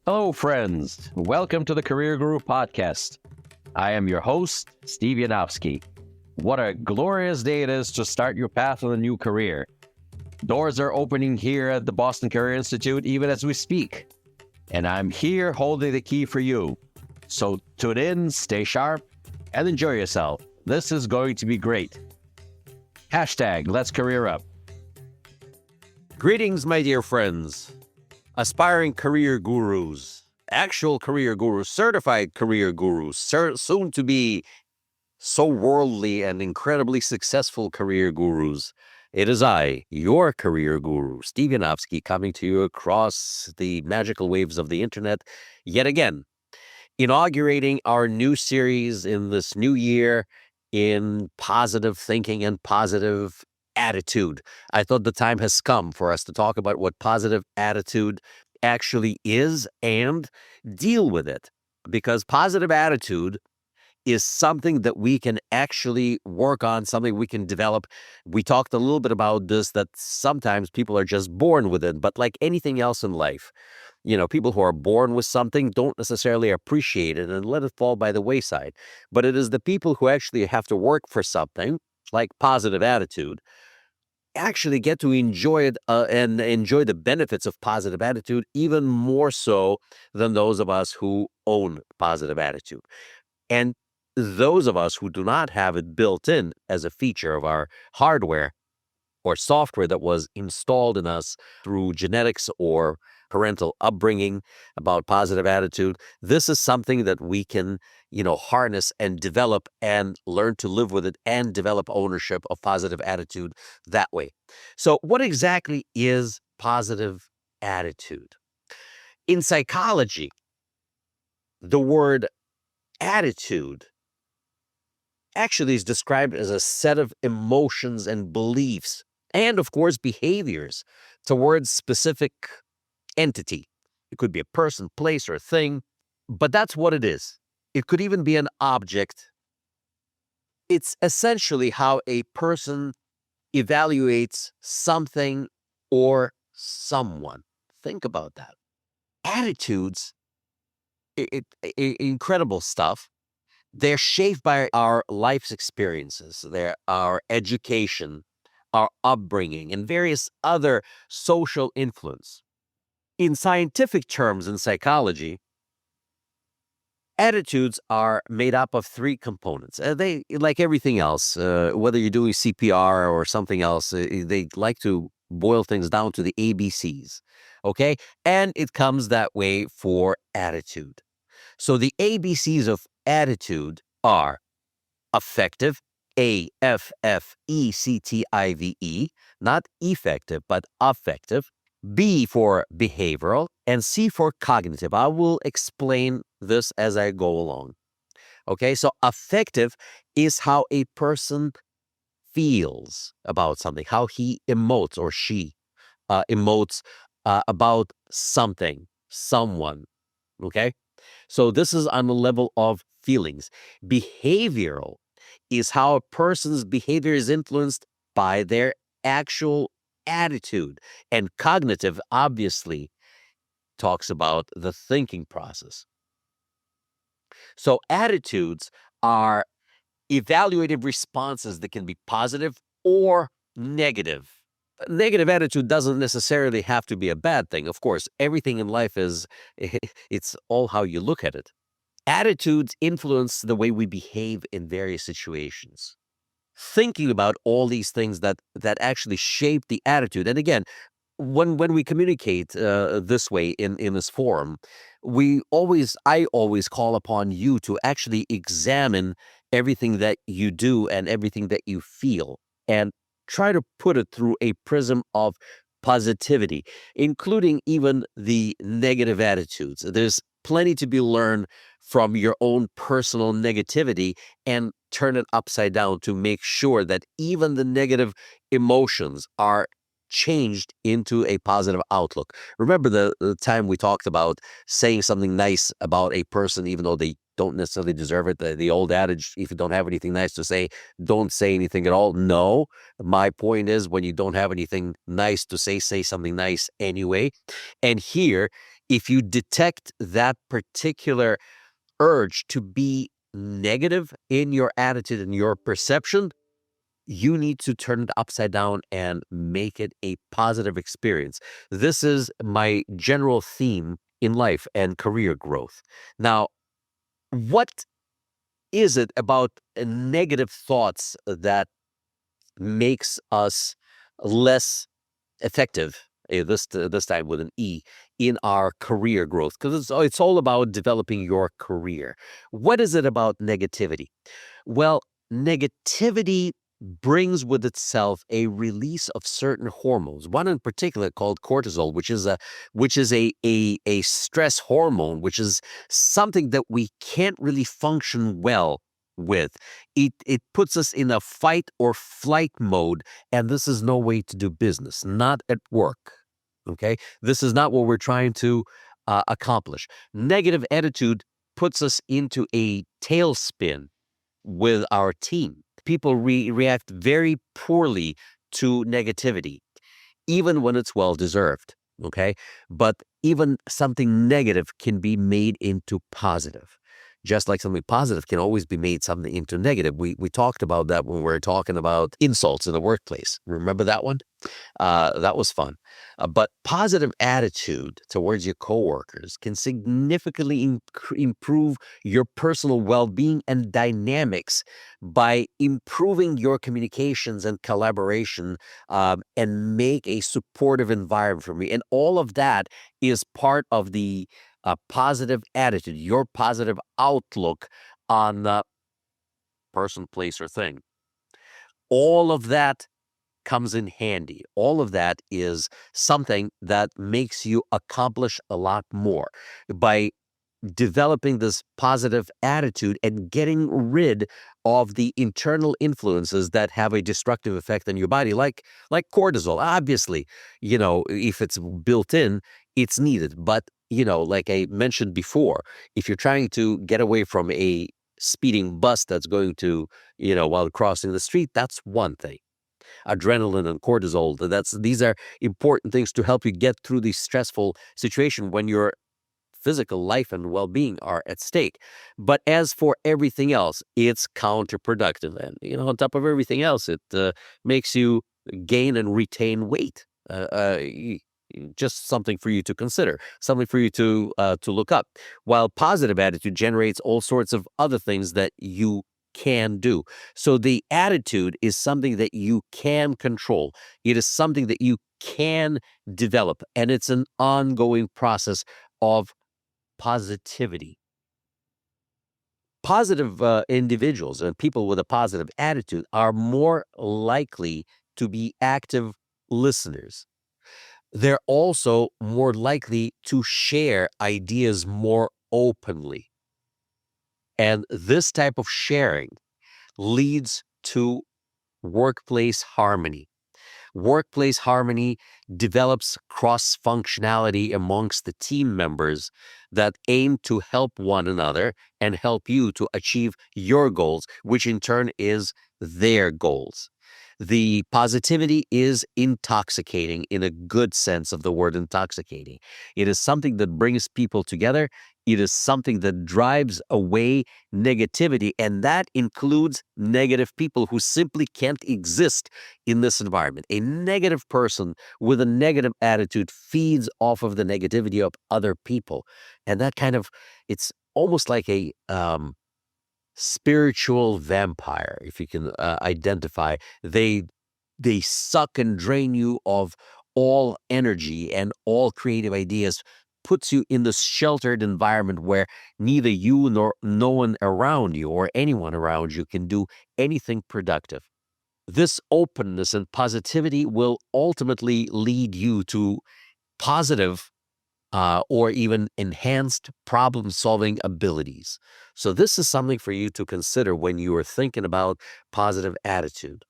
Hello, friends. Welcome to the Career Guru Podcast. I am your host, Steve Yanovsky. What a glorious day it is to start your path on a new career. Doors are opening here at the Boston Career Institute even as we speak. And I'm here holding the key for you. So tune in, stay sharp, and enjoy yourself. This is going to be great. Hashtag Let's Career Up. Greetings, my dear friends. Aspiring career gurus, actual career gurus, certified career gurus, soon to be so worldly and incredibly successful career gurus. It is I, your career guru, Steve Yanovsky, coming to you across the magical waves of the internet yet again, inaugurating our new series in this new year in positive thinking and positive attitude. I thought the time has come for us to talk about what positive attitude actually is and deal with it. Because positive attitude is something that we can actually work on, something we can develop. We talked a little bit about this, that sometimes people are just born with it, but like anything else in life, people who are born with something don't necessarily appreciate it and let it fall by the wayside. But it is the people who actually have to work for something, like positive attitude, actually get to enjoy it and enjoy the benefits of positive attitude even more so than those of us who own positive attitude. And those of us who do not have it built in as a feature of our hardware or software that was installed in us through genetics or parental upbringing about positive attitude, this is something that we can, harness and develop and learn to live with it and develop ownership of positive attitude that way. So what exactly is positive attitude? In psychology, the word attitude actually is described as a set of emotions and beliefs and, of course, behaviors towards specific entity. It could be a person, place, or thing, but that's what it is. It could even be an object. It's essentially how a person evaluates something or someone. Think about that. Attitudes, incredible stuff. They're shaped by our life's experiences, our education, our upbringing, and various other social influence. In scientific terms in psychology, attitudes are made up of three components. They, like everything else, whether you're doing CPR or something else, they like to boil things down to the ABCs, okay? And it comes that way for attitude. So the ABCs of attitude are affective, AFFECTIVE, not effective, but affective. B for behavioral, and C for cognitive. I will explain this as I go along. Okay, so affective is how a person feels about something, how he emotes or she emotes about something, someone. Okay, so this is on the level of feelings. Behavioral is how a person's behavior is influenced by their actual attitude. And cognitive, obviously, talks about the thinking process. So attitudes are evaluative responses that can be positive or negative. A negative attitude doesn't necessarily have to be a bad thing. Of course, everything in life is, it's all how you look at it. Attitudes influence the way we behave in various situations. Thinking about all these things that actually shape the attitude. And again, when we communicate this way in this forum, I always call upon you to actually examine everything that you do and everything that you feel, and try to put it through a prism of positivity, including even the negative attitudes. There's plenty to be learned from your own personal negativity, and turn it upside down to make sure that even the negative emotions are changed into a positive outlook. Remember the time we talked about saying something nice about a person, even though they don't necessarily deserve it. The old adage, if you don't have anything nice to say, don't say anything at all. No, my point is, when you don't have anything nice to say something nice anyway. And here, If you detect that particular urge to be negative in your attitude and your perception, you need to turn it upside down and make it a positive experience. This is my general theme in life and career growth. Now, what is it about negative thoughts that makes us less effective? This time with an E, in our career growth, because it's all about developing your career. What is it about negativity? Well, negativity brings with itself a release of certain hormones. One in particular called cortisol, which is a stress hormone, which is something that we can't really function well with. It puts us in a fight or flight mode, and this is no way to do business, not at work. Okay, this is not what we're trying to accomplish. Negative attitude puts us into a tailspin with our team. People react very poorly to negativity, even when it's well deserved. Okay. But even something negative can be made into positive. Just like something positive can always be made something into negative. We talked about that when we were talking about insults in the workplace. Remember that one? That was fun. But positive attitude towards your coworkers can significantly improve your personal well-being and dynamics by improving your communications and collaboration, and make a supportive environment for me. And all of that is part of the positive attitude, your positive outlook on the person, place, or thing. All of that comes in handy. All of that is something that makes you accomplish a lot more by developing this positive attitude and getting rid of the internal influences that have a destructive effect on your body, like cortisol. Obviously, if it's built in, it's needed. But like I mentioned before, if you're trying to get away from a speeding bus that's going to, while crossing the street, that's one thing. Adrenaline and cortisol, these are important things to help you get through the stressful situation when your physical life and well-being are at stake. But as for everything else, it's counterproductive. And on top of everything else, it makes you gain and retain weight. Just something for you to consider, something for you to look up. While positive attitude generates all sorts of other things that you can do. So the attitude is something that you can control. It is something that you can develop, and it's an ongoing process of positivity. Positive individuals and people with a positive attitude are more likely to be active listeners. They're also more likely to share ideas more openly. And this type of sharing leads to workplace harmony. Workplace harmony develops cross functionality amongst the team members that aim to help one another and help you to achieve your goals, which in turn is their goals. The positivity is intoxicating in a good sense of the word intoxicating. It is something that brings people together. It is something that drives away negativity, and that includes negative people who simply can't exist in this environment. A negative person with a negative attitude feeds off of the negativity of other people. And that it's almost like a spiritual vampire, if you can identify. They suck and drain you of all energy and all creative ideas, puts you in this sheltered environment where neither you nor no one around you or anyone around you can do anything productive. This openness and positivity will ultimately lead you to positive or even enhanced problem solving abilities. So, this is something for you to consider when you are thinking about positive attitude.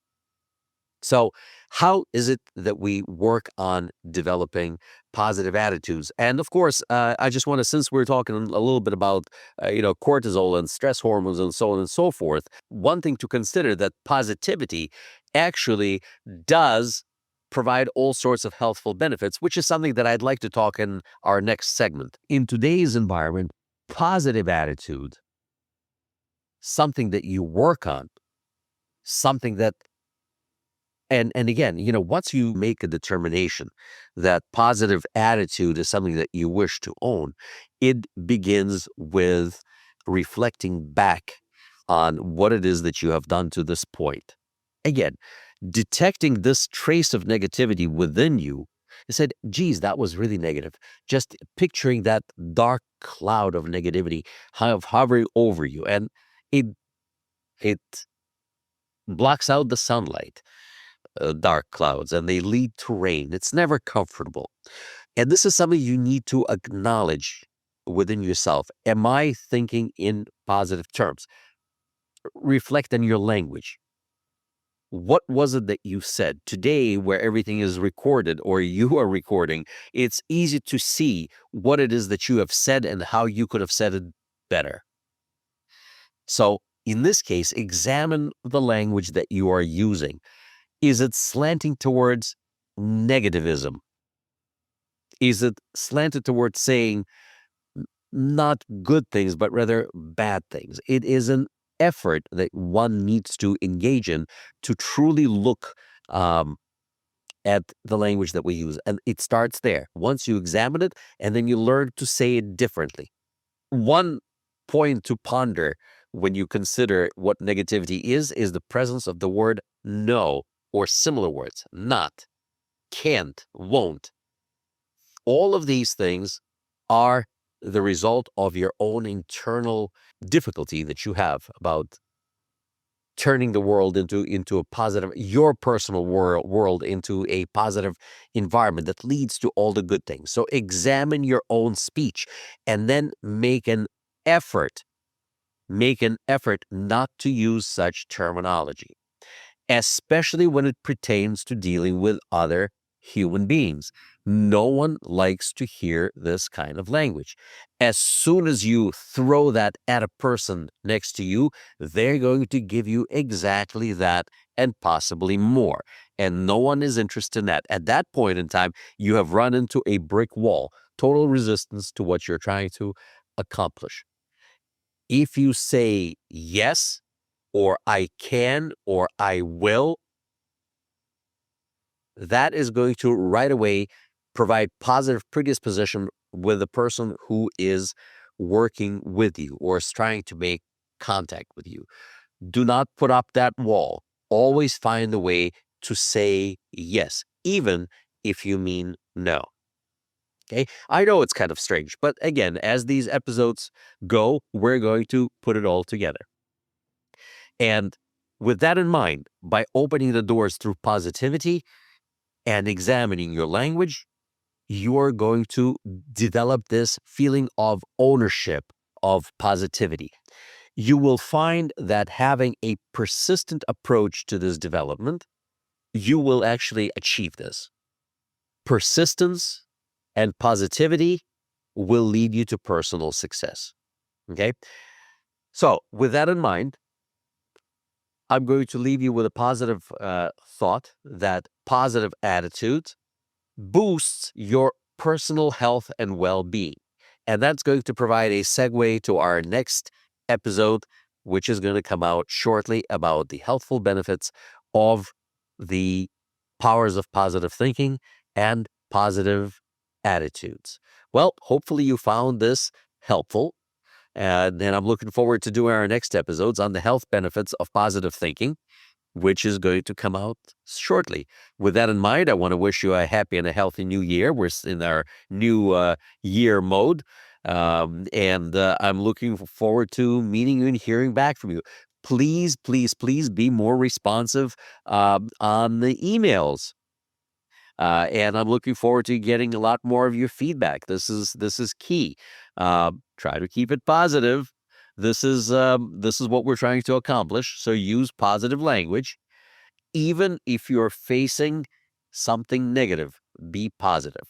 So, how is it that we work on developing positive attitudes? And of course, I just want to, since we're talking a little bit about, cortisol and stress hormones and so on and so forth, one thing to consider that positivity actually does provide all sorts of healthful benefits, which is something that I'd like to talk in our next segment. In today's environment, positive attitude, something that you work on, something that, and again, once you make a determination that positive attitude is something that you wish to own, it begins with reflecting back on what it is that you have done to this point. Again, detecting this trace of negativity within you, I said, geez, that was really negative. Just picturing that dark cloud of negativity hovering over you, and it it blocks out the sunlight, dark clouds, and they lead to rain. It's never comfortable. And this is something you need to acknowledge within yourself. Am I thinking in positive terms? Reflect on your language. What was it that you said today, where everything is recorded or you are recording? It's easy to see what it is that you have said and how you could have said it better. So in this case, examine the language that you are using. Is it slanting towards negativism? Is it slanted towards saying not good things, but rather bad things? It is an effort that one needs to engage in to truly look at the language that we use. And it starts there. Once you examine it, and then you learn to say it differently. One point to ponder when you consider what negativity is the presence of the word no or similar words: not, can't, won't. All of these things are the result of your own internal difficulty that you have about turning the world into a positive, your personal world into a positive environment that leads to all the good things. So examine your own speech, and then make an effort not to use such terminology, especially when it pertains to dealing with other human beings. No one likes to hear this kind of language. As soon as you throw that at a person next to you, they're going to give you exactly that and possibly more. And no one is interested in that. At that point in time, you have run into a brick wall, total resistance to what you're trying to accomplish. If you say yes, or I can, or I will, that is going to right away provide positive predisposition with the person who is working with you or is trying to make contact with you. Do not put up that wall. Always find a way to say yes, even if you mean no. Okay, I know it's kind of strange, but again, as these episodes go, we're going to put it all together. And with that in mind, by opening the doors through positivity and examining your language, you are going to develop this feeling of ownership of positivity. You will find that having a persistent approach to this development, you will actually achieve this. Persistence and positivity will lead you to personal success. Okay? So, with that in mind, I'm going to leave you with a positive thought that positive attitude boosts your personal health and well-being. And that's going to provide a segue to our next episode, which is going to come out shortly, about the healthful benefits of the powers of positive thinking and positive attitudes. Well, hopefully you found this helpful. And I'm looking forward to doing our next episodes on the health benefits of positive thinking, which is going to come out shortly. With that in mind, I want to wish you a happy and a healthy new year. We're in our new year mode. And I'm looking forward to meeting you and hearing back from you. Please, please, please be more responsive on the emails. And I'm looking forward to getting a lot more of your feedback. This is key. Try to keep it positive. This is what we're trying to accomplish. So use positive language, even if you're facing something negative. Be positive.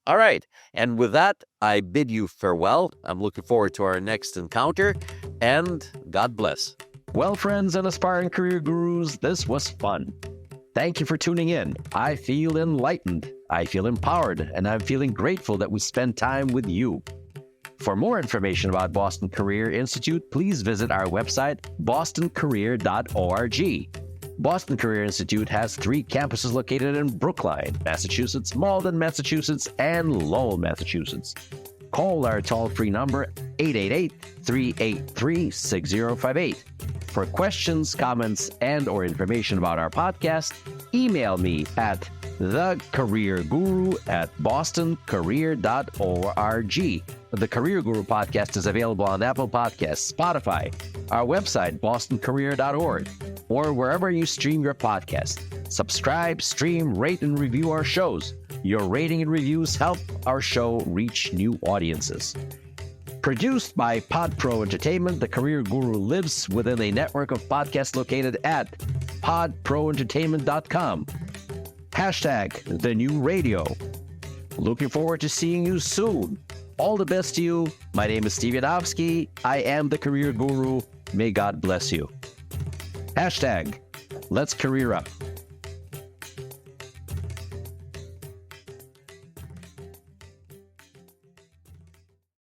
All right. And with that, I bid you farewell. I'm looking forward to our next encounter, and God bless. Well, friends and aspiring career gurus, this was fun. Thank you for tuning in. I feel enlightened, I feel empowered, and I'm feeling grateful that we spend time with you. For more information about Boston Career Institute, please visit our website, bostoncareer.org. Boston Career Institute has 3 campuses located in Brookline, Massachusetts, Malden, Massachusetts, and Lowell, Massachusetts. Call our toll-free number, 888-383-6058. For questions, comments, and/or information about our podcast, email me at thecareerguru@bostoncareer.org. The Career Guru podcast is available on Apple Podcasts, Spotify, our website, bostoncareer.org, or wherever you stream your podcast. Subscribe, stream, rate, and review our shows. Your rating and reviews help our show reach new audiences. Produced by PodPro Entertainment, The Career Guru lives within a network of podcasts located at podproentertainment.com. # The New Radio. Looking forward to seeing you soon. All the best to you. My name is Steve Yanovsky. I am the Career Guru. May God bless you. # Let's Career Up.